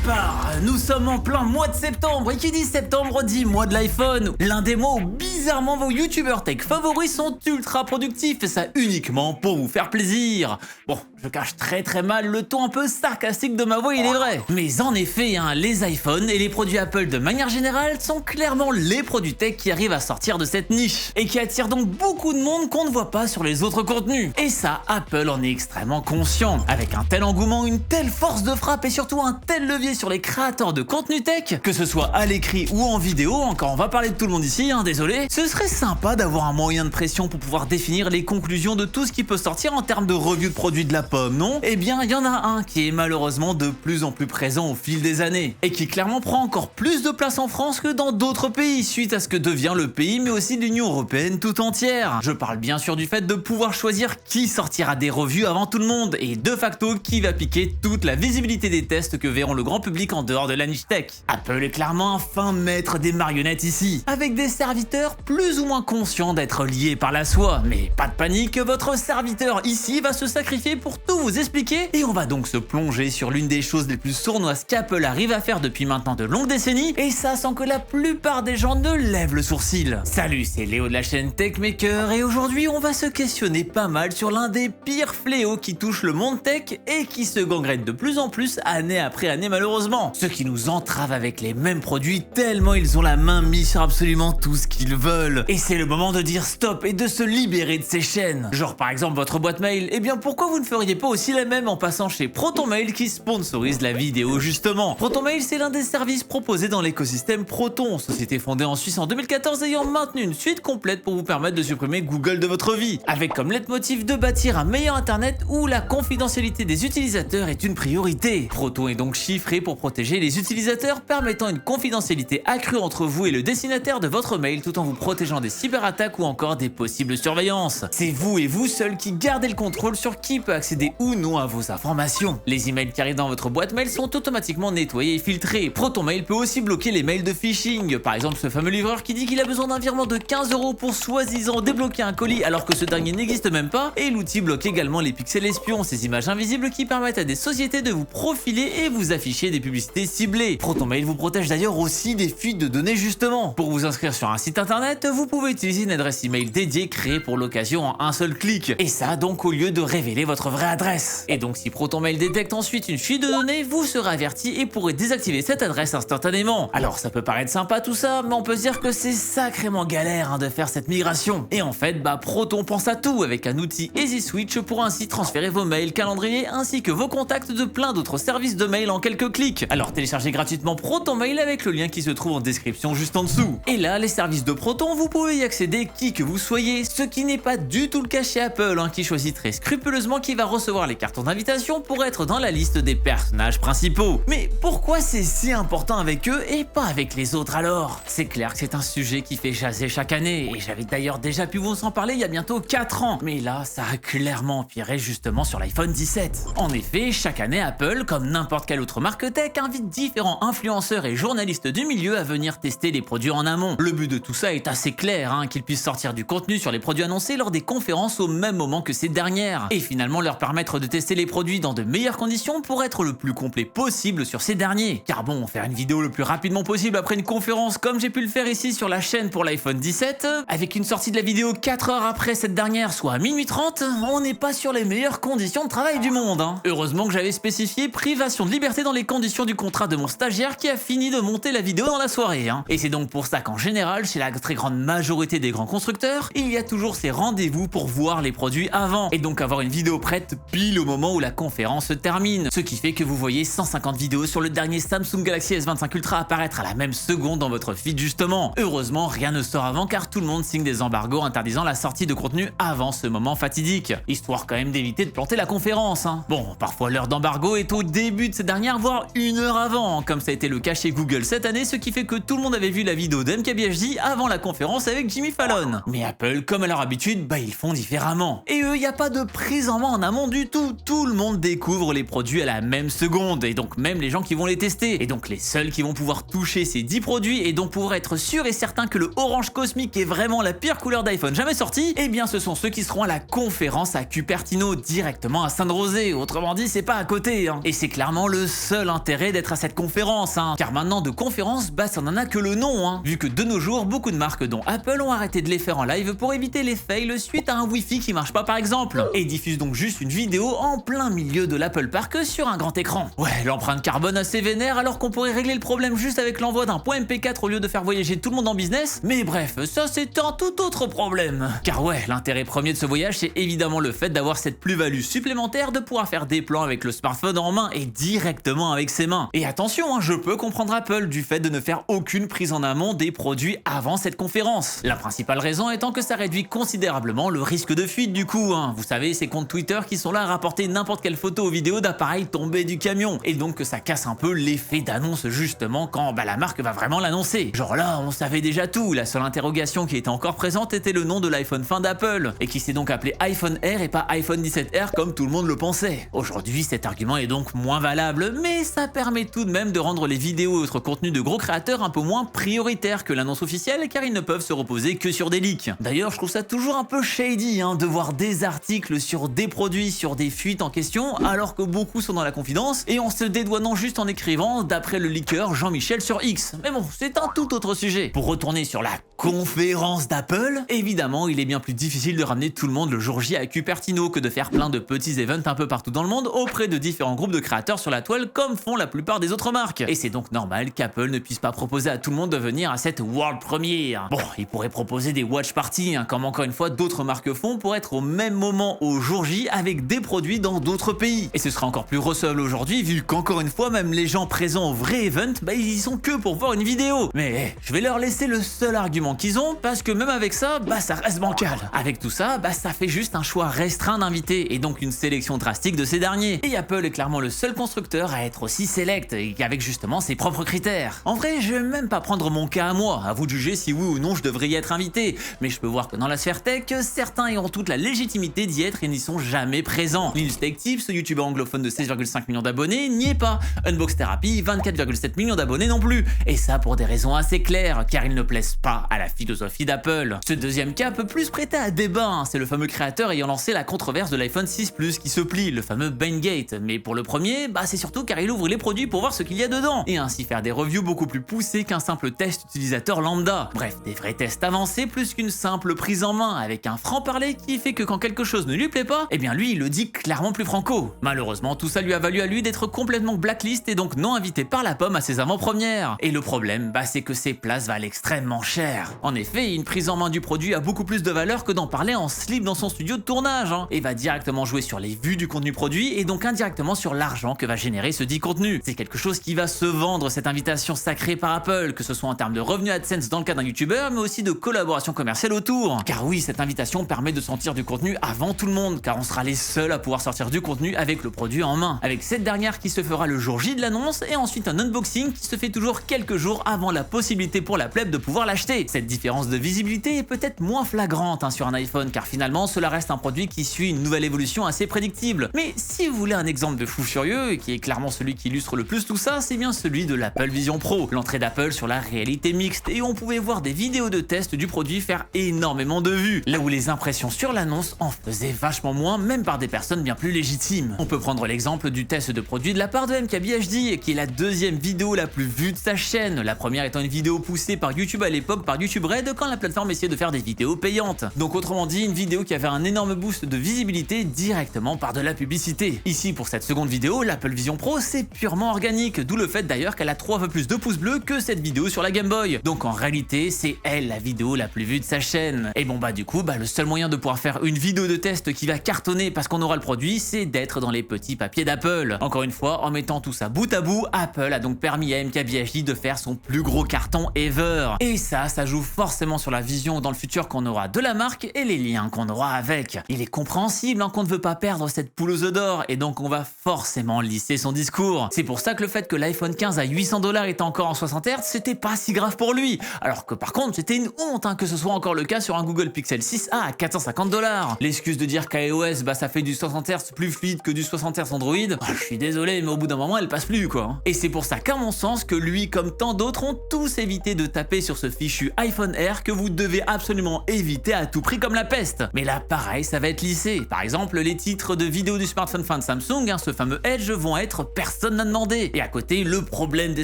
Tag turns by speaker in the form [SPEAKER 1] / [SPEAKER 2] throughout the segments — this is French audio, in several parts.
[SPEAKER 1] part, nous sommes en plein mois de septembre, et qui dit septembre dit mois de l'iPhone, l'un des mois où bizarrement vos youtubeurs tech favoris sont ultra productifs, et ça uniquement pour vous faire plaisir. Bon, je cache très mal le ton un peu sarcastique de ma voix, il est vrai. Mais en effet, les iPhones et les produits Apple de manière générale sont clairement les produits tech qui arrivent à sortir de cette niche, et qui attirent donc beaucoup de monde qu'on ne voit pas sur les autres contenus. Et ça, Apple en est extrêmement conscient. Avec un tel engouement, une telle force de frappe et surtout un tel levier sur les créateurs de contenu tech, que ce soit à l'écrit ou en vidéo, encore on va parler de tout le monde ici, désolé, ce serait sympa d'avoir un moyen de pression pour pouvoir définir les conclusions de tout ce qui peut sortir en termes de review de produits de la pomme, non? Eh bien, il y en a un qui est malheureusement de plus en plus présent au fil des années, et qui clairement prend encore plus de place en France que dans d'autres pays, suite à ce que devient le pays, mais aussi l'Union Européenne tout entière. Je parle bien sûr du fait de pouvoir choisir qui sortira des reviews avant tout le monde, et de facto qui va piquer toute la visibilité des tests que verront le grand public en dehors de la niche tech. Apple est clairement un fin maître des marionnettes ici, avec des serviteurs plus ou moins conscients d'être liés par la soie. Mais pas de panique, votre serviteur ici va se sacrifier pour tout vous expliquer, et on va donc se plonger sur l'une des choses les plus sournoises qu'Apple arrive à faire depuis maintenant de longues décennies, et ça sans que la plupart des gens ne lèvent le sourcil. Salut, c'est Léo de la chaîne TechMaker, et aujourd'hui on va se questionner pas mal sur l'un des pires fléaux qui touche le monde tech et qui se gangrène de plus en plus année après année malheureusement. Ceux qui nous entravent avec les mêmes produits tellement ils ont la main mise sur absolument tout ce qu'ils veulent. Et c'est le moment de dire stop et de se libérer de ces chaînes. Genre par exemple votre boîte mail, eh bien pourquoi vous ne feriez pas aussi la même en passant chez ProtonMail qui sponsorise la vidéo justement. ProtonMail, c'est l'un des services proposés dans l'écosystème Proton, société fondée en Suisse en 2014 ayant maintenu une suite complète pour vous permettre de supprimer Google de votre vie, avec comme leitmotiv de bâtir un meilleur internet où la confidentialité des utilisateurs est une priorité. Proton est donc chiffré pour protéger les utilisateurs, permettant une confidentialité accrue entre vous et le destinataire de votre mail tout en vous protégeant des cyberattaques ou encore des possibles surveillances. C'est vous et vous seul qui gardez le contrôle sur qui peut accéder ou non à vos informations. Les emails qui arrivent dans votre boîte mail sont automatiquement nettoyés et filtrés. ProtonMail peut aussi bloquer les mails de phishing, par exemple ce fameux livreur qui dit qu'il a besoin d'un virement de 15 € pour soi-disant débloquer un colis alors que ce dernier n'existe même pas, et l'outil bloque également les pixels espions, ces images invisibles qui permettent à des sociétés de vous profiler et vous afficher des publicités ciblées. ProtonMail vous protège d'ailleurs aussi des fuites de données justement. Pour vous inscrire sur un site internet, vous pouvez utiliser une adresse email dédiée créée pour l'occasion en un seul clic, et ça donc au lieu de révéler votre vraie adresse. Et donc si ProtonMail détecte ensuite une fuite de données, vous serez averti et pourrez désactiver cette adresse instantanément. Alors ça peut paraître sympa tout ça, mais on peut se dire que c'est sacrément galère de faire cette migration. Et en fait, Proton pense à tout avec un outil Easy Switch pour ainsi transférer vos mails, calendrier ainsi que vos contacts de plein d'autres services de mail en quelques clics. Alors téléchargez gratuitement ProtonMail avec le lien qui se trouve en description juste en dessous. Et là, les services de Proton, vous pouvez y accéder qui que vous soyez, ce qui n'est pas du tout le cas chez Apple, qui choisit très scrupuleusement qui va recevoir les cartons d'invitation pour être dans la liste des personnages principaux. Mais pourquoi c'est si important avec eux et pas avec les autres alors? C'est clair que c'est un sujet qui fait jaser chaque année, et j'avais d'ailleurs déjà pu vous en parler il y a bientôt 4 ans, mais là ça a clairement empiré justement sur l'iPhone 17. En effet, chaque année Apple, comme n'importe quelle autre marque tech, invite différents influenceurs et journalistes du milieu à venir tester les produits en amont. Le but de tout ça est assez clair, qu'ils puissent sortir du contenu sur les produits annoncés lors des conférences au même moment que ces dernières, et finalement leur permettre de tester les produits dans de meilleures conditions pour être le plus complet possible sur ces derniers. Car bon, faire une vidéo le plus rapidement possible après une conférence comme j'ai pu le faire ici sur la chaîne pour l'iPhone 17, avec une sortie de la vidéo 4 heures après cette dernière, soit à minuit 30, on n'est pas sur les meilleures conditions de travail du monde. Heureusement que j'avais spécifié privation de liberté dans les conditions du contrat de mon stagiaire qui a fini de monter la vidéo dans la soirée. Et c'est donc pour ça qu'en général, chez la très grande majorité des grands constructeurs, il y a toujours ces rendez-vous pour voir les produits avant, et donc avoir une vidéo prête pile au moment où la conférence se termine. Ce qui fait que vous voyez 150 vidéos sur le dernier Samsung Galaxy S25 Ultra apparaître à la même seconde dans votre feed justement. Heureusement, rien ne sort avant car tout le monde signe des embargos interdisant la sortie de contenu avant ce moment fatidique, histoire quand même d'éviter de planter la conférence. Bon, parfois l'heure d'embargo est au début de cette dernière, voire 1 heure avant, comme ça a été le cas chez Google cette année, ce qui fait que tout le monde avait vu la vidéo d'MKBHD avant la conférence avec Jimmy Fallon. Mais Apple, comme à leur habitude, ils font différemment. Et eux, il n'y a pas de prise en main en amont du tout. Tout le monde découvre les produits à la même seconde, et donc même les gens qui vont les tester. Et donc les seuls qui vont pouvoir toucher ces 10 produits et donc pouvoir être sûrs et certains que le orange cosmique est vraiment la pire couleur d'iPhone jamais sortie, eh bien ce sont ceux qui seront à la conférence à Cupertino, directement à San José. Autrement dit, c'est pas à côté. Et c'est clairement le seul l'intérêt d'être à cette conférence, hein. Car maintenant de conférences, bah ça n'en a que le nom, hein. Vu que de nos jours, beaucoup de marques dont Apple ont arrêté de les faire en live pour éviter les fails suite à un Wi-Fi qui marche pas par exemple, et diffusent donc juste une vidéo en plein milieu de l'Apple Park sur un grand écran. Ouais, l'empreinte carbone assez vénère alors qu'on pourrait régler le problème juste avec l'envoi d'un point MP4 au lieu de faire voyager tout le monde en business, mais bref, ça c'est un tout autre problème. Car ouais, l'intérêt premier de ce voyage c'est évidemment le fait d'avoir cette plus-value supplémentaire de pouvoir faire des plans avec le smartphone en main et directement avec ses mains. Et attention, hein, je peux comprendre Apple du fait de ne faire aucune prise en amont des produits avant cette conférence. La principale raison étant que ça réduit considérablement le risque de fuite du coup, hein. Vous savez, ces comptes Twitter qui sont là à rapporter n'importe quelle photo ou vidéo d'appareils tombés du camion, et donc que ça casse un peu l'effet d'annonce justement quand la marque va vraiment l'annoncer. Genre là, on savait déjà tout, la seule interrogation qui était encore présente était le nom de l'iPhone fin d'Apple, et qui s'est donc appelé iPhone Air et pas iPhone 17R comme tout le monde le pensait. Aujourd'hui, cet argument est donc moins valable, mais ça permet tout de même de rendre les vidéos et autres contenus de gros créateurs un peu moins prioritaires que l'annonce officielle, car ils ne peuvent se reposer que sur des leaks. D'ailleurs, je trouve ça toujours un peu shady, hein, de voir des articles sur des produits, sur des fuites en question, alors que beaucoup sont dans la confidence, et en se dédouanant juste en écrivant d'après le leaker Jean-Michel sur X. Mais bon, c'est un tout autre sujet. Pour retourner sur la conférence d'Apple, évidemment, il est bien plus difficile de ramener tout le monde le jour J à Cupertino que de faire plein de petits events un peu partout dans le monde auprès de différents groupes de créateurs sur la toile comme font la plupart des autres marques. Et c'est donc normal qu'Apple ne puisse pas proposer à tout le monde de venir à cette World Premiere. Bon, il pourrait proposer des watch parties, hein, comme encore une fois d'autres marques font pour être au même moment au jour J avec des produits dans d'autres pays. Et ce sera encore plus recevable aujourd'hui vu qu'encore une fois, même les gens présents au vrai event, ils y sont que pour voir une vidéo. Mais je vais leur laisser le seul argument qu'ils ont parce que même avec ça, ça reste bancal. Avec tout ça, ça fait juste un choix restreint d'invités et donc une sélection drastique de ces derniers. Et Apple est clairement le seul constructeur à être aussi select et avec justement ses propres critères. En vrai, je vais même pas prendre mon cas à moi, à vous de juger si oui ou non je devrais y être invité, mais je peux voir que dans la sphère tech, certains ayant toute la légitimité d'y être et n'y sont jamais présents. Linus Tech Tips, ce youtubeur anglophone de 16,5 millions d'abonnés, n'y est pas. Unbox Therapy, 24,7 millions d'abonnés non plus. Et ça pour des raisons assez claires, car ils ne plaisent pas à la philosophie d'Apple. Ce deuxième cas peut plus prêter à débat, hein. C'est le fameux créateur ayant lancé la controverse de l'iPhone 6 Plus qui se plie, le fameux Bangate. Mais pour le premier, c'est surtout car il ouvre les produits pour voir ce qu'il y a dedans, et ainsi faire des reviews beaucoup plus poussées qu'un simple test utilisateur lambda. Bref, des vrais tests avancés plus qu'une simple prise en main, avec un franc-parler qui fait que quand quelque chose ne lui plaît pas, lui il le dit clairement plus franco. Malheureusement, tout ça lui a valu à lui d'être complètement blacklist et donc non invité par la pomme à ses avant-premières. Et le problème, c'est que ces places valent extrêmement cher. En effet, une prise en main du produit a beaucoup plus de valeur que d'en parler en slip dans son studio de tournage, hein, et va directement jouer sur les vues du contenu produit et donc indirectement sur l'argent que va générer ce dit contenu. C'est quelque chose qui va se vendre, cette invitation sacrée par Apple, que ce soit en termes de revenus AdSense dans le cas d'un youtubeur, mais aussi de collaboration commerciale autour. Car oui, cette invitation permet de sortir du contenu avant tout le monde, car on sera les seuls à pouvoir sortir du contenu avec le produit en main. Avec cette dernière qui se fera le jour J de l'annonce et ensuite un unboxing qui se fait toujours quelques jours avant la possibilité pour la plèbe de pouvoir l'acheter. Cette différence de visibilité est peut-être moins flagrante, hein, sur un iPhone, car finalement cela reste un produit qui suit une nouvelle évolution assez prédictible. Mais si vous voulez un exemple de fou furieux, et qui est clairement celui qui illustre le plus tout ça, c'est bien celui de l'Apple Vision Pro, l'entrée d'Apple sur la réalité mixte, et on pouvait voir des vidéos de test du produit faire énormément de vues, là où les impressions sur l'annonce en faisaient vachement moins, même par des personnes bien plus légitimes. On peut prendre l'exemple du test de produit de la part de MKBHD, qui est la deuxième vidéo la plus vue de sa chaîne, la première étant une vidéo poussée par YouTube à l'époque par YouTube Red quand la plateforme essayait de faire des vidéos payantes. Donc autrement dit, une vidéo qui avait un énorme boost de visibilité directement par de la publicité. Ici, pour cette seconde vidéo, l'Apple Vision Pro, c'est purement organique, d'où le fait d'ailleurs qu'elle a 3 fois plus de pouces bleus que cette vidéo sur la Game Boy. Donc en réalité, c'est elle la vidéo la plus vue de sa chaîne. Et bon du coup, le seul moyen de pouvoir faire une vidéo de test qui va cartonner parce qu'on aura le produit, c'est d'être dans les petits papiers d'Apple. Encore une fois, en mettant tout ça bout à bout, Apple a donc permis à MKBHD de faire son plus gros carton ever. Et ça joue forcément sur la vision dans le futur qu'on aura de la marque et les liens qu'on aura avec. Il est compréhensible qu'on ne veut pas perdre cette poule aux œufs d'or et donc on va forcément lisser son discours. C'est pour ça que le fait que l'iPhone 15 à 800 $ était encore en 60 Hz, c'était pas si grave pour lui. Alors que par contre, c'était une honte que ce soit encore le cas sur un Google Pixel 6a à 450 $. L'excuse de dire qu'iOS, ça fait du 60 Hz plus fluide que du 60 Hz Android, je suis désolé, mais au bout d'un moment, elle passe plus, quoi. Et c'est pour ça qu'à mon sens, que lui, comme tant d'autres, ont tous évité de taper sur ce fichu iPhone Air que vous devez absolument éviter à tout prix comme la peste. Mais là, pareil, ça va être lissé. Par exemple, les titres de vidéos du smartphone fin de Samsung, ce fameux Edge, vont être personne n'a demandé. Et à côté, le problème des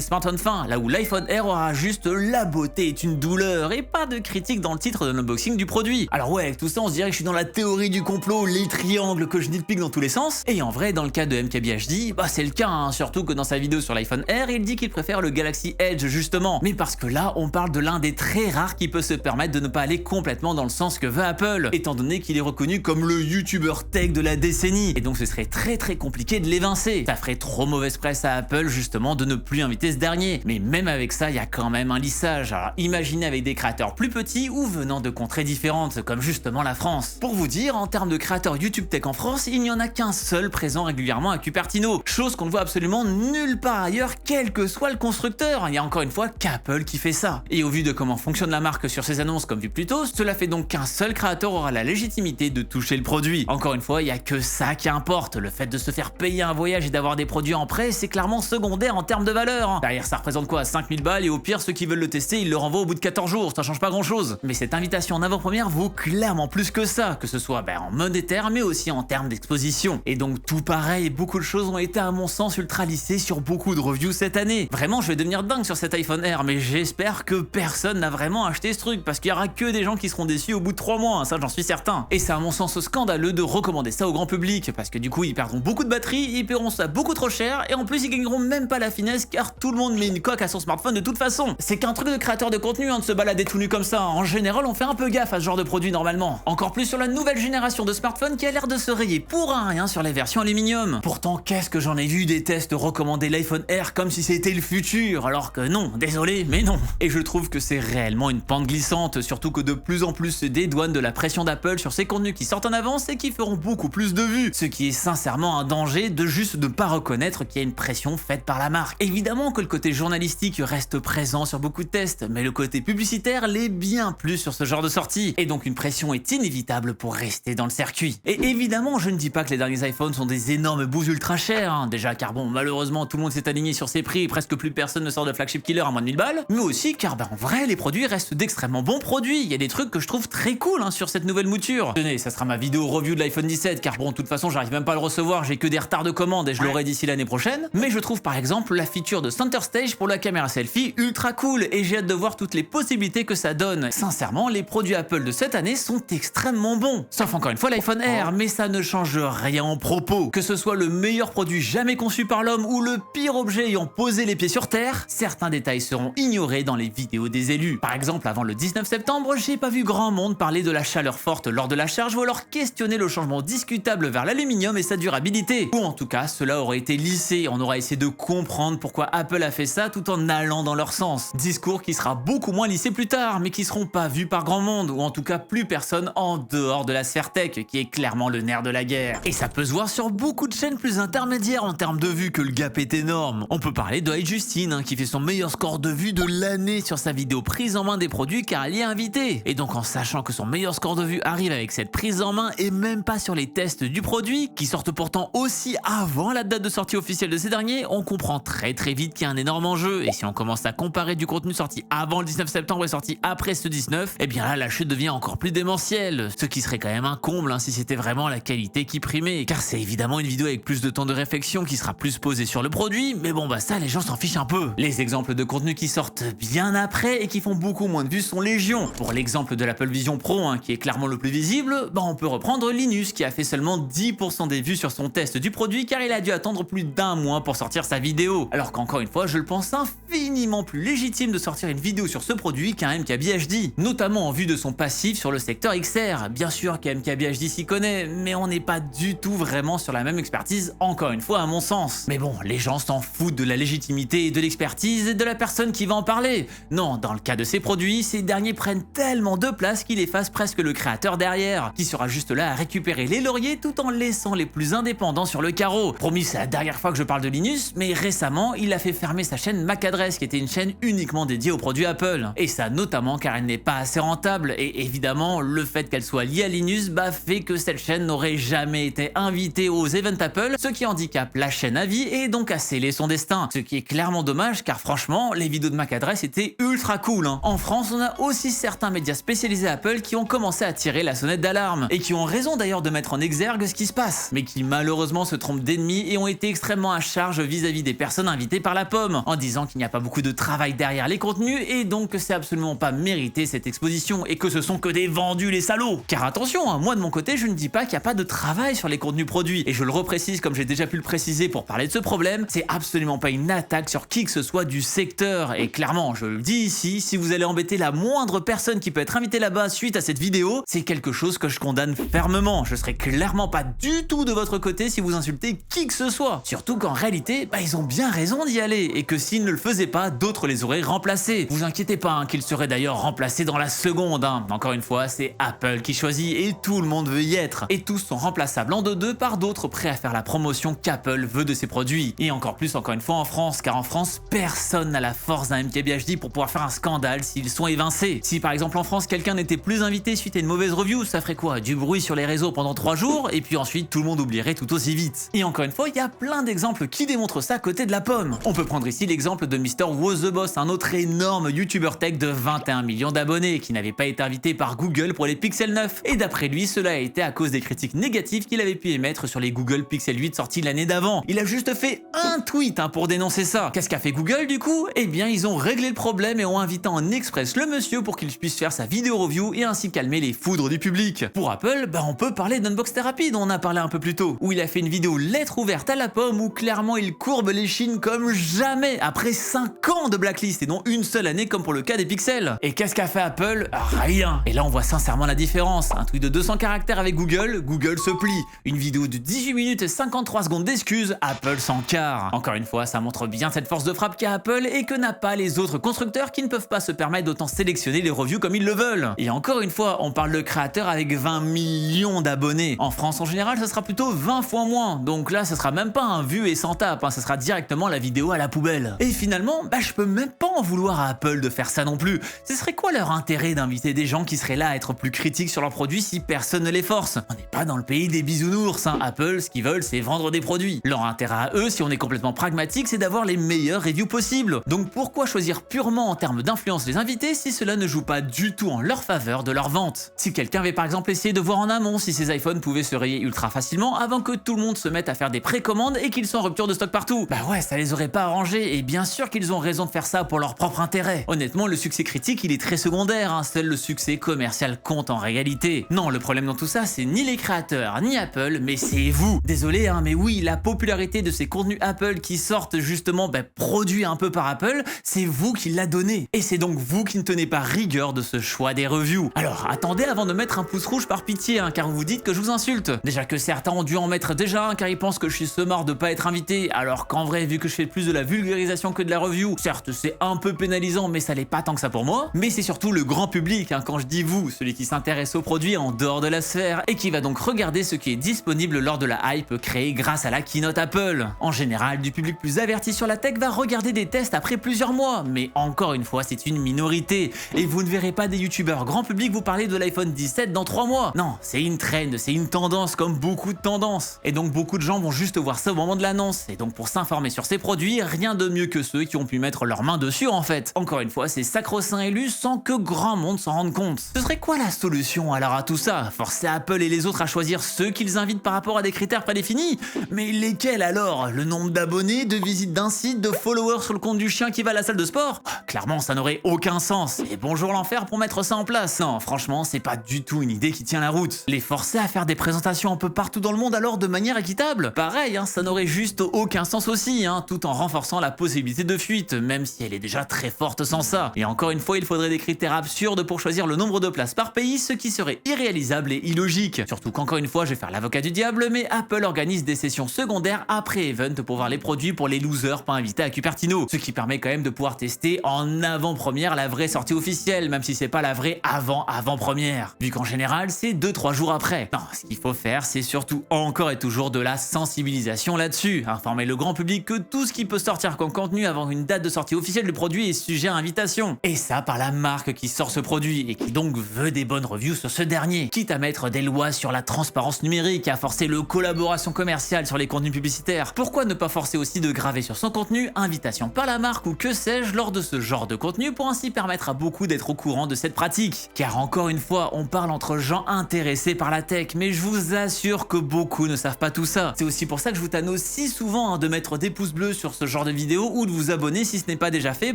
[SPEAKER 1] smartphones fins, là où l'iPhone Air aura juste la beauté est une douleur et pas de critique dans le titre de l'unboxing du produit. Alors ouais, avec tout ça, on se dirait que je suis dans la théorie du complot, les triangles que je nitpick dans tous les sens. Et en vrai, dans le cas de MKBHD, bah c'est le cas, hein, surtout que dans sa vidéo sur l'iPhone Air, il dit qu'il préfère le Galaxy Edge justement. Mais parce que là, on parle de l'un des très rares qui peut se permettre de ne pas aller complètement dans le sens que veut Apple, étant donné qu'il est reconnu comme le YouTuber tech de la décennie. Et donc ce serait très compliqué de l'évincer. Ça ferait trop mauvaise presse à Apple justement de ne plus inviter ce dernier. Mais même avec ça, il y a quand même un lissage. Alors imaginez avec des créateurs plus petits ou venant de contrées différentes, comme justement la France. Pour vous dire, en termes de créateurs YouTube Tech en France, il n'y en a qu'un seul présent régulièrement à Cupertino, chose qu'on ne voit absolument nulle part ailleurs, quel que soit le constructeur. Il y a encore une fois qu'Apple qui fait ça. Et au vu de comment fonctionne la marque sur ses annonces comme vu plus tôt, cela fait donc qu'un seul créateur aura la légitimité de toucher le produit. Encore une fois, il n'y a que ça qui importe. Le fait de se faire payer un voyage et d'avoir des produits en prêt, c'est clairement secondaire en termes de valeur. Derrière, ça représente quoi, 5000 balles, et au pire, ceux qui veulent le tester, ils le renvoient au bout de 14 jours, ça change pas grand chose. Mais cette invitation en avant-première vaut clairement plus que ça, que ce soit en monétaire, mais aussi en termes d'exposition. Et donc tout pareil, beaucoup de choses ont été à mon sens ultra lissées sur beaucoup de reviews cette année. Vraiment, je vais devenir dingue sur cet iPhone Air, mais j'espère que personne n'a vraiment acheté ce truc, parce qu'il y aura que des gens qui seront déçus au bout de 3 mois, ça j'en suis certain. Et c'est à mon sens scandaleux de recommander ça au grand public, parce que du coup ils perdront beaucoup de batterie, ils paieront ça beaucoup trop cher, et en plus ils gagneront même pas la finesse, car tout le monde met une coque à son smartphone de toute façon. C'est qu'un truc de créateur de contenu de se balader tout nu comme ça. En général, on fait un peu gaffe à ce genre de produit normalement. Encore plus sur la nouvelle génération de smartphones qui a l'air de se rayer pour un rien sur les versions aluminium. Pourtant, qu'est-ce que j'en ai vu des tests recommander l'iPhone Air comme si c'était le futur, alors que non, désolé, mais non. Et je trouve que c'est réellement une pente glissante, surtout que de plus en plus se dédouane de la pression d'Apple sur ses contenus qui sortent en avance et qui feront beaucoup plus de vues. Ce qui est sincèrement un danger de juste ne pas reconnaître qu'il y a une pression faite par la marque. Évidemment que le côté journalistique reste présent sur beaucoup de tests, mais le côté publicitaire l'est bien plus sur ce genre de sortie. Et donc une pression est inévitable pour rester dans le circuit. Et évidemment, je ne dis pas que les derniers iPhones sont des énormes bouses ultra chers, déjà car bon, malheureusement tout le monde s'est aligné sur ces prix et presque plus personne ne sort de flagship killer à moins de 1000 balles, mais aussi car en vrai les produits restent d'extrêmement bons produits. Il y a des trucs que je trouve très cool sur cette nouvelle mouture. Tenez, ça sera ma vidéo review de l'iPhone 17, car bon, de toute façon j'arrive même pas à le recevoir, j'ai que des retards de commande et je l'aurai d'ici l'année prochaine. Mais je trouve par exemple la feature de Center Stage pour la caméra selfie ultra cool et j'ai hâte de voir toutes les possibilités que ça donne. Sincèrement, les produits Apple de cette année sont extrêmement bons. Sauf encore une fois l'iPhone Air, mais ça ne change rien en propos. Que ce soit le meilleur produit jamais conçu par l'homme ou le pire objet ayant posé les pieds sur Terre, certains détails seront ignorés dans les vidéos des élus. Par exemple, avant le 19 septembre, j'ai pas vu grand monde parler de la chaleur forte lors de la charge ou alors questionner le changement discutable vers l'aluminium et sa durabilité. Ou en tout cas, cela aurait été lissé, on aura essayé de comprendre pourquoi Apple a fait ça tout en allant dans leur sens. Discours qui sera beaucoup moins lissé plus tard, mais qui seront pas vus par grand monde, ou en tout cas plus personne en dehors de la sphère tech, qui est clairement le nerf de la guerre. Et ça peut se voir sur beaucoup de chaînes plus intermédiaires en termes de vues, que le gap est énorme. On peut parler de Justine, qui fait son meilleur score de vues de l'année sur sa vidéo prise en main des produits car elle y est invitée. Et donc en sachant que son meilleur score de vues arrive avec cette prise en main et même pas sur les tests du produit, qui sortent pourtant aussi avant la date de sortie officielle de ces derniers, on comprend très vite qu'il y a un énorme enjeu. Et si on commence à comparer du contenu sorti avant le 19 septembre et sorti après ce 19, et bien là la chute devient encore plus démentielle, ce qui serait quand même un comble si c'était vraiment la qualité qui primait, car c'est évidemment une vidéo avec plus de temps de réflexion qui sera plus posée sur le produit, mais bon ça les gens s'en fichent un peu. Les exemples de contenu qui sortent bien après et qui font beaucoup moins de vues sont légion. Pour l'exemple de l'Apple Vision Pro, qui est clairement le plus visible, on peut reprendre Linus qui a fait seulement 10% des vues sur son test du produit car il a dû attendre plus d'1 mois pour sortir sa vidéo. Alors qu'encore une fois, je le pense infiniment plus légitime de sortir une vidéo sur ce produit qu'un MKBHD, notamment en vue de son passif sur le secteur XR. Bien sûr qu'un MKBHD s'y connaît, mais on n'est pas du tout vraiment sur la même expertise, encore une fois à mon sens. Mais bon, les gens s'en foutent de la légitimité et de l'expertise et de la personne qui va en parler. Non, dans le cas de ces produits, ces derniers prennent tellement de place qu'il efface presque le créateur derrière, qui sera juste là à récupérer les lauriers tout en laissant les plus indépendants sur le carreau. Promis, c'est la dernière fois que je parle de Linus, mais récemment, il a fait fermer sa chaîne MacAdresse, qui était une chaîne uniquement dédiée aux produits Apple. Et ça notamment car elle n'est pas assez rentable, et évidemment, le fait qu'elle soit liée à Linus fait que cette chaîne n'aurait jamais été invitée aux events Apple, ce qui handicape la chaîne à vie et donc a scellé son destin. Ce qui est clairement dommage car franchement, les vidéos de MacAdresse étaient ultra cool. En France, on a aussi certains médias spécialisés Apple qui ont commencé à tirer la sonnette d'alarme, et qui ont raison d'ailleurs de mettre en exergue ce qui se passe, mais qui malheureusement se trompent d'ennemis et ont été extrêmement directement à charge vis-à-vis des personnes invitées par la pomme, en disant qu'il n'y a pas beaucoup de travail derrière les contenus et donc que c'est absolument pas mérité cette exposition et que ce sont que des vendus les salauds. Car attention, hein, moi de mon côté je ne dis pas qu'il n'y a pas de travail sur les contenus produits, et je le reprécise comme j'ai déjà pu le préciser pour parler de ce problème, c'est absolument pas une attaque sur qui que ce soit du secteur, et clairement je le dis ici, si vous allez embêter la moindre personne qui peut être invitée là-bas suite à cette vidéo, c'est quelque chose que je condamne fermement. Je serai clairement pas du tout de votre côté si vous insultez qui que ce soit, surtout qu'en réalité ils ont bien raison d'y aller, et que s'ils ne le faisaient pas, d'autres les auraient remplacés. Vous inquiétez pas hein, qu'ils seraient d'ailleurs remplacés dans la seconde hein. Encore une fois, c'est Apple qui choisit et tout le monde veut y être, et tous sont remplaçables en deux par d'autres prêts à faire la promotion qu'Apple veut de ses produits, et encore plus encore une fois en France, car en France personne n'a la force d'un MKBHD pour pouvoir faire un scandale s'ils sont évincés. Si par exemple en France quelqu'un n'était plus invité suite à une mauvaise review, ça ferait quoi? Du bruit sur les réseaux pendant 3 jours et puis ensuite tout le monde oublierait tout aussi vite. Et encore une fois, il y a plein d'exemples qui démontrent ça à côté de la pomme. On peut prendre ici l'exemple de Mr. Was the Boss, un autre énorme YouTuber tech de 21 millions d'abonnés qui n'avait pas été invité par Google pour les Pixel 9, et d'après lui cela a été à cause des critiques négatives qu'il avait pu émettre sur les Google Pixel 8 sortis l'année d'avant. Il a juste fait un tweet hein, pour dénoncer ça. Qu'est-ce qu'a fait Google du coup? Eh bien ils ont réglé le problème et ont invité en express le monsieur pour qu'il puisse faire sa vidéo review et ainsi calmer les foudres du public. Pour Apple, on peut parler d'Unbox Therapy dont on a parlé un peu plus tôt, où il a fait une vidéo lettre ouverte à la pomme où clairement il courbe les chines comme jamais après 5 ans de blacklist et non une seule année comme pour le cas des Pixels. Et qu'est-ce qu'a fait Apple? Rien. Et là on voit sincèrement la différence. Un tweet de 200 caractères avec Google, Google se plie. Une vidéo de 18 minutes et 53 secondes d'excuses, Apple s'en carre. Encore une fois, ça montre bien cette force de frappe qu'a Apple et que n'a pas les autres constructeurs qui ne peuvent pas se permettre d'autant sélectionner les reviews comme ils le veulent. Et encore une fois, on parle de créateurs avec 20 millions d'abonnés. En France en général, ça sera plutôt 20 fois moins. Donc là, ça sera même pas un vu et sans tape, hein, ça sera directement la vidéo à la poubelle. Et finalement, je peux même pas en vouloir à Apple de faire ça non plus. Ce serait quoi leur intérêt d'inviter des gens qui seraient là à être plus critiques sur leurs produits si personne ne les force? On n'est pas dans le pays des bisounours, hein. Apple, ce qu'ils veulent, c'est vendre des produits. Leur intérêt à eux, si on est complètement pragmatique, c'est d'avoir les meilleures reviews possibles. Donc pourquoi choisir purement en termes d'influence les invités si cela ne joue pas du tout en leur faveur de leur vente? Si quelqu'un avait par exemple essayé de voir en amont si ces iPhones pouvaient se rayer ultra facilement avant que tout le monde se mette à faire des précommandes et qu'ils soient en rupture de stock partout, ouais, ça les aurait pas arrangés, et bien sûr qu'ils ont raison de faire ça pour leur propre intérêt. Honnêtement, le succès critique il est très secondaire, hein. Seul le succès commercial compte en réalité. Non, le problème dans tout ça, c'est ni les créateurs, ni Apple, mais c'est vous. Désolé, hein, mais oui, la popularité de ces contenus Apple qui sortent justement produits un peu par Apple, c'est vous qui l'a donné. Et c'est donc vous qui ne tenez pas rigueur de ce choix des reviews. Alors attendez avant de mettre un pouce rouge par pitié, hein, car vous vous dites que je vous insulte. Déjà que certains ont dû en mettre déjà un car ils pensent que je suis semard de pas être invité, alors qu'en vrai, vu que je fais plus de la vulgarisation que de la review, certes c'est un peu pénalisant, mais ça l'est pas tant que ça pour moi. Mais c'est surtout le grand public, hein, quand je dis vous, celui qui s'intéresse aux produits en dehors de la sphère et qui va donc regarder ce qui est disponible lors de la hype créée grâce à la keynote Apple. En général, du public plus averti sur la tech va regarder des tests après plusieurs mois, mais encore une fois, c'est une minorité. Et vous ne verrez pas des youtubeurs grand public vous parler de l'iPhone 17 dans 3 mois. Non, c'est une trend, c'est une tendance comme beaucoup de tendances. Et donc beaucoup de gens vont juste voir ça au moment de l'annonce. Et donc pour s'informer sur ces produits, rien de mieux que ceux qui ont pu mettre leurs mains dessus en fait. Encore une fois, c'est sacro-saint élu sans que grand monde s'en rende compte. Ce serait quoi la solution alors à tout ça? Forcer Apple et les autres à choisir ceux qu'ils invitent par rapport à des critères prédéfinis? Mais lesquels alors? Le nombre d'abonnés, de visites d'un site, de followers sur le compte du chien qui va à la salle de sport? Clairement, ça n'aurait aucun sens. Et bonjour l'enfer pour mettre ça en place. Non, franchement, c'est pas du tout une idée qui tient la route. Les forcer à faire des présentations un peu partout dans le monde alors de manière équitable? Pareil, hein, ça n'aurait juste aucun sens aussi, hein, tout en renforçant la possibilité de fuite, même si elle est déjà très forte sans ça. Et encore une fois, il faudrait des critères absurdes pour choisir le nombre de places par pays, ce qui serait irréalisable et illogique. Surtout qu'encore une fois, je vais faire l'avocat du diable, mais Apple organise des sessions secondaires après event pour voir les produits pour les losers pas invités à Cupertino, ce qui permet quand même de pouvoir tester en avant-première la vraie sortie officielle, même si c'est pas la vraie avant-première, vu qu'en général c'est 2-3 jours après. Non, ce qu'il faut faire, c'est surtout encore et toujours de la sensibilisation là-dessus, informer le grand public que tout ce qui peut sortir comme contenu avant une date de sortie officielle du produit est sujet à invitation. Et ça par la marque qui sort ce produit et qui donc veut des bonnes reviews sur ce dernier, quitte à mettre des lois sur la transparence numérique, à forcer le collaboration commerciale sur les contenus publicitaires. Pourquoi ne pas forcer aussi de graver sur son contenu invitation par la marque ou que sais-je lors de ce genre de contenu pour ainsi permettre à beaucoup d'être au courant de cette pratique. Car encore une fois, on parle entre gens intéressés par la tech, mais je vous assure que beaucoup ne savent pas tout ça. C'est aussi pour ça que je vous tanne aussi aussi souvent de mettre des pouces bleus sur ce genre de vidéo ou de vous abonner si ce n'est pas déjà fait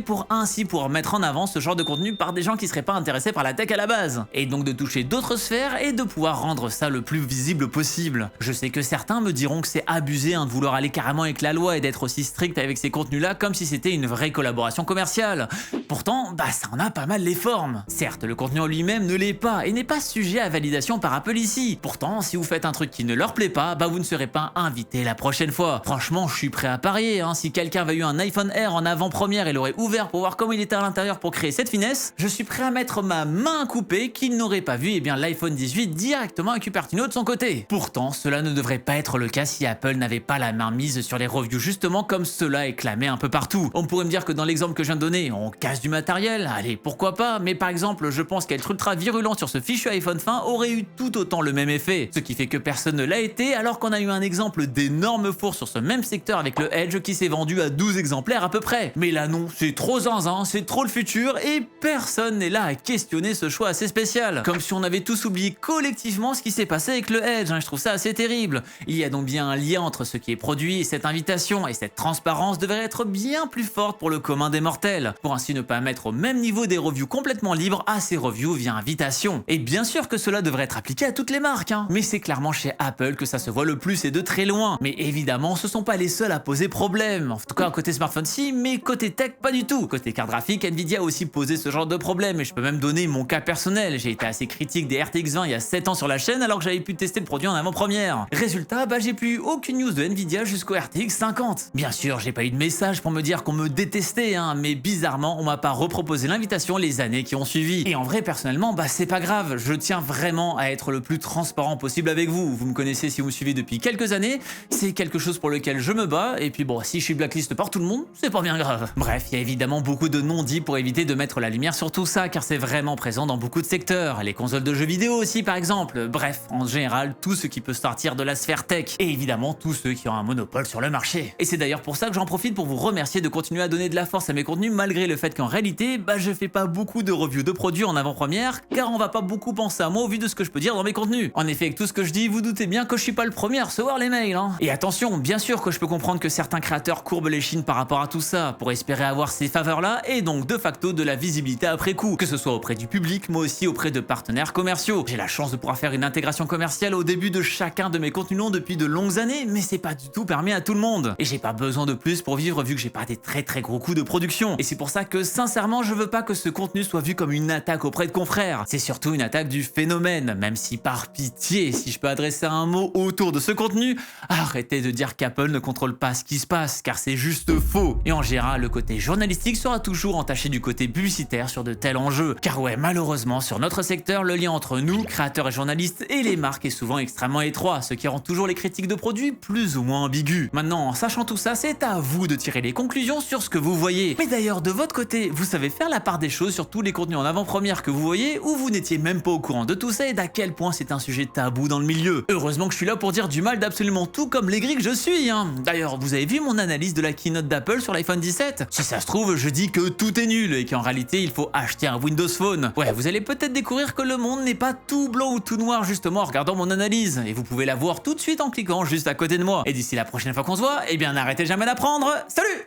[SPEAKER 1] pour ainsi pouvoir mettre en avant ce genre de contenu par des gens qui seraient pas intéressés par la tech à la base. Et donc de toucher d'autres sphères et de pouvoir rendre ça le plus visible possible. Je sais que certains me diront que c'est abusé de vouloir aller carrément avec la loi et d'être aussi strict avec ces contenus là comme si c'était une vraie collaboration commerciale. Pourtant, ça en a pas mal les formes. Certes, le contenu en lui-même ne l'est pas et n'est pas sujet à validation par Apple ici. Pourtant, si vous faites un truc qui ne leur plaît pas, vous ne serez pas invité la prochaine fois. Franchement, je suis prêt à parier, si quelqu'un avait eu un iPhone Air en avant-première et l'aurait ouvert pour voir comment il était à l'intérieur pour créer cette finesse, je suis prêt à mettre ma main à couper qu'il n'aurait pas vu l'iPhone 18 directement à Cupertino de son côté. Pourtant, cela ne devrait pas être le cas si Apple n'avait pas la main mise sur les reviews justement comme cela est clamé un peu partout. On pourrait me dire que dans l'exemple que je viens de donner, on casse du matériel, allez pourquoi pas, mais par exemple je pense qu'être ultra virulent sur ce fichu iPhone fin aurait eu tout autant le même effet, ce qui fait que personne ne l'a été alors qu'on a eu un exemple d'énorme four sur ce même secteur avec le Edge qui s'est vendu à 12 exemplaires à peu près. Mais là non, c'est trop zinzin, c'est trop le futur et personne n'est là à questionner ce choix assez spécial. Comme si on avait tous oublié collectivement ce qui s'est passé avec le Edge, je trouve ça assez terrible. Il y a donc bien un lien entre ce qui est produit et cette invitation, et cette transparence devrait être bien plus forte pour le commun des mortels, pour ainsi ne pas mettre au même niveau des reviews complètement libres à ces reviews via invitation. Et bien sûr que cela devrait être appliqué à toutes les marques, mais c'est clairement chez Apple que ça se voit le plus et de très loin. Mais évidemment, ce sont pas les seuls à poser problème, en tout cas côté smartphone si, mais côté tech pas du tout. Côté carte graphique, Nvidia a aussi posé ce genre de problème, et je peux même donner mon cas personnel, j'ai été assez critique des RTX 20 il y a 7 ans sur la chaîne alors que j'avais pu tester le produit en avant-première. Résultat, j'ai plus eu aucune news de Nvidia jusqu'au RTX 50. Bien sûr, j'ai pas eu de message pour me dire qu'on me détestait, mais bizarrement, on m'a pas reproposé l'invitation les années qui ont suivi. Et en vrai, personnellement, c'est pas grave, je tiens vraiment à être le plus transparent possible avec vous. Vous me connaissez si vous me suivez depuis quelques années, c'est quelque chose pour lequel je me bats, et puis bon, si je suis blacklist par tout le monde, c'est pas bien grave. Bref, il y a évidemment beaucoup de non-dits pour éviter de mettre la lumière sur tout ça, car c'est vraiment présent dans beaucoup de secteurs, les consoles de jeux vidéo aussi par exemple, bref, en général, tout ce qui peut sortir de la sphère tech, et évidemment tous ceux qui ont un monopole sur le marché. Et c'est d'ailleurs pour ça que j'en profite pour vous remercier de continuer à donner de la force à mes contenus malgré le fait qu'en réalité, je fais pas beaucoup de reviews de produits en avant-première, car on va pas beaucoup penser à moi au vu de ce que je peux dire dans mes contenus. En effet, avec tout ce que je dis, vous doutez bien que je suis pas le premier à recevoir les mails, Et attention, bien sûr que je peux comprendre que certains créateurs courbent les chines par rapport à tout ça, pour espérer avoir ces faveurs-là, et donc de facto de la visibilité après coup, que ce soit auprès du public, mais aussi auprès de partenaires commerciaux. J'ai la chance de pouvoir faire une intégration commerciale au début de chacun de mes contenus longs depuis de longues années, mais c'est pas du tout permis à tout le monde. Et j'ai pas besoin de plus pour vivre vu que j'ai pas des très gros coûts de production. Et c'est pour ça que sincèrement, je veux pas que ce contenu soit vu comme une attaque auprès de confrères. C'est surtout une attaque du phénomène, même si par pitié, si je peux adresser un mot autour de ce contenu, arrêtez de dire qu'Apple ne contrôle pas ce qui se passe, car c'est juste faux. Et en général, le côté journalistique sera toujours entaché du côté publicitaire sur de tels enjeux. Car ouais, malheureusement, sur notre secteur, le lien entre nous, créateurs et journalistes, et les marques est souvent extrêmement étroit, ce qui rend toujours les critiques de produits plus ou moins ambiguës. Maintenant, en sachant tout ça, c'est à vous de tirer les conclusions sur ce que vous voyez. Mais d'ailleurs, de votre côté, vous savez faire la part des choses sur tous les contenus en avant-première que vous voyez, ou vous n'étiez même pas au courant de tout ça et d'à quel point c'est un sujet tabou dans le milieu. Heureusement que je suis là pour dire du mal d'absolument tout comme l'aigri que je suis, D'ailleurs, vous avez vu mon analyse de la keynote d'Apple sur l'iPhone 17 ? Si ça se trouve, je dis que tout est nul et qu'en réalité, il faut acheter un Windows Phone. Ouais, vous allez peut-être découvrir que le monde n'est pas tout blanc ou tout noir justement en regardant mon analyse, et vous pouvez la voir tout de suite en cliquant juste à côté de moi. Et d'ici la prochaine fois qu'on se voit, n'arrêtez jamais d'apprendre. Salut!